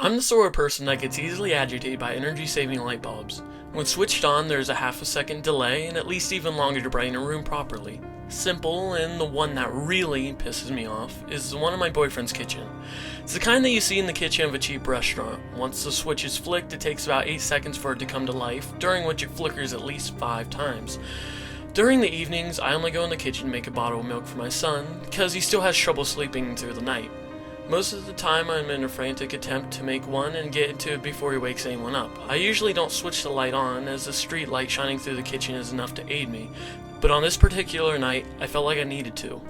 I'm the sort of person that gets easily agitated by energy-saving light bulbs. When switched on, there's a half a second delay and at least even longer to brighten a room properly. Simple, and the one that really pisses me off is the one in my boyfriend's kitchen. It's the kind that you see in the kitchen of a cheap restaurant. Once the switch is flicked, it takes about 8 seconds for it to come to life, during which it flickers at least 5 times. During the evenings, I only go in the kitchen to make a bottle of milk for my son, because he still has trouble sleeping through the night. Most of the time, I'm in a frantic attempt to make one and get into it before he wakes anyone up. I usually don't switch the light on, as the street light shining through the kitchen is enough to aid me, but on this particular night, I felt like I needed to.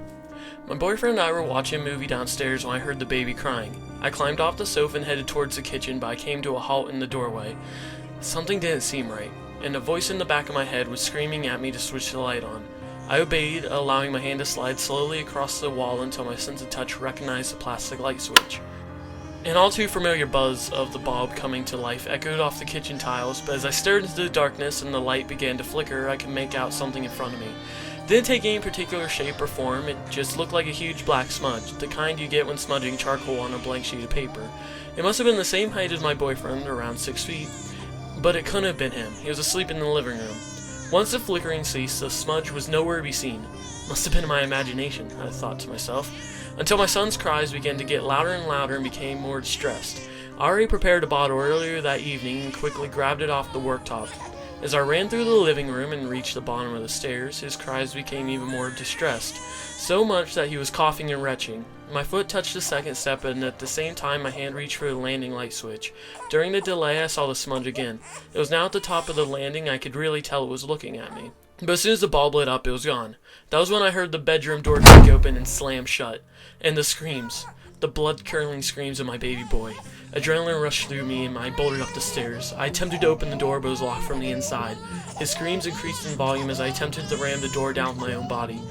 My boyfriend and I were watching a movie downstairs when I heard the baby crying. I climbed off the sofa and headed towards the kitchen, but I came to a halt in the doorway. Something didn't seem right, and a voice in the back of my head was screaming at me to switch the light on. I obeyed, allowing my hand to slide slowly across the wall until my sense of touch recognized the plastic light switch. An all too familiar buzz of the bulb coming to life echoed off the kitchen tiles, but as I stared into the darkness and the light began to flicker, I could make out something in front of me. It didn't take any particular shape or form, it just looked like a huge black smudge, the kind you get when smudging charcoal on a blank sheet of paper. It must have been the same height as my boyfriend, around 6 feet, but it couldn't have been him. He was asleep in the living room. Once the flickering ceased, the smudge was nowhere to be seen. Must have been in my imagination, I thought to myself, until my son's cries began to get louder and louder and became more distressed. I already prepared a bottle earlier that evening and quickly grabbed it off the worktop. As I ran through the living room and reached the bottom of the stairs, his cries became even more distressed, so much that he was coughing and retching. My foot touched the second step, and at the same time my hand reached for the landing light switch. During the delay, I saw the smudge again. It was now at the top of the landing. I could really tell it was looking at me. But as soon as the bulb lit up, it was gone. That was when I heard the bedroom door creak open and slam shut. And the screams. The blood-curdling screams of my baby boy. Adrenaline rushed through me and I bolted up the stairs. I attempted to open the door, but it was locked from the inside. His screams increased in volume as I attempted to ram the door down with my own body.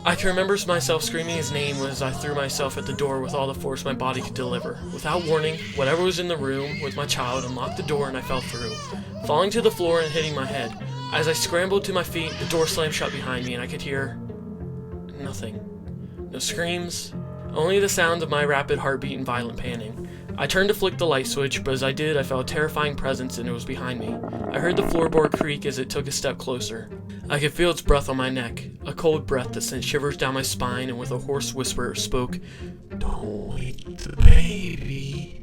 I can remember myself screaming his name as I threw myself at the door with all the force my body could deliver. Without warning, whatever was in the room with my child unlocked the door and I fell through, falling to the floor and hitting my head. As I scrambled to my feet, the door slammed shut behind me and I could hear nothing. No screams, only the sound of my rapid heartbeat and violent panting. I turned to flick the light switch, but as I did, I felt a terrifying presence and it was behind me. I heard the floorboard creak as it took a step closer. I could feel its breath on my neck, a cold breath that sent shivers down my spine, and with a hoarse whisper it spoke, "Don't wake the baby."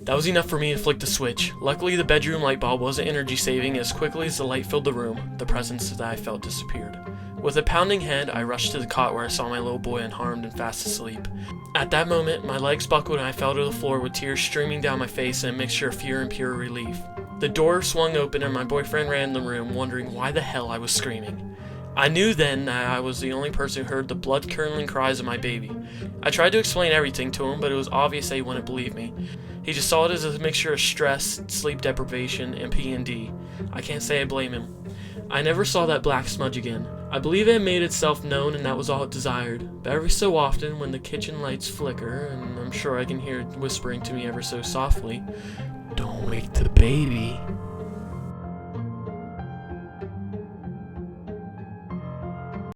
That was enough for me to flick the switch. Luckily, the bedroom light bulb wasn't energy saving. As quickly as the light filled the room, the presence that I felt disappeared. With a pounding head, I rushed to the cot where I saw my little boy unharmed and fast asleep. At that moment, my legs buckled and I fell to the floor with tears streaming down my face and a mixture of fear and pure relief. The door swung open and my boyfriend ran in the room, wondering why the hell I was screaming. I knew then that I was the only person who heard the blood-curdling cries of my baby. I tried to explain everything to him, but it was obvious that he wouldn't believe me. He just saw it as a mixture of stress, sleep deprivation, and P&D. I can't say I blame him. I never saw that black smudge again. I believe it had made itself known and that was all it desired. But every so often, when the kitchen lights flicker, and I'm sure I can hear it whispering to me ever so softly, "Don't wake the baby,"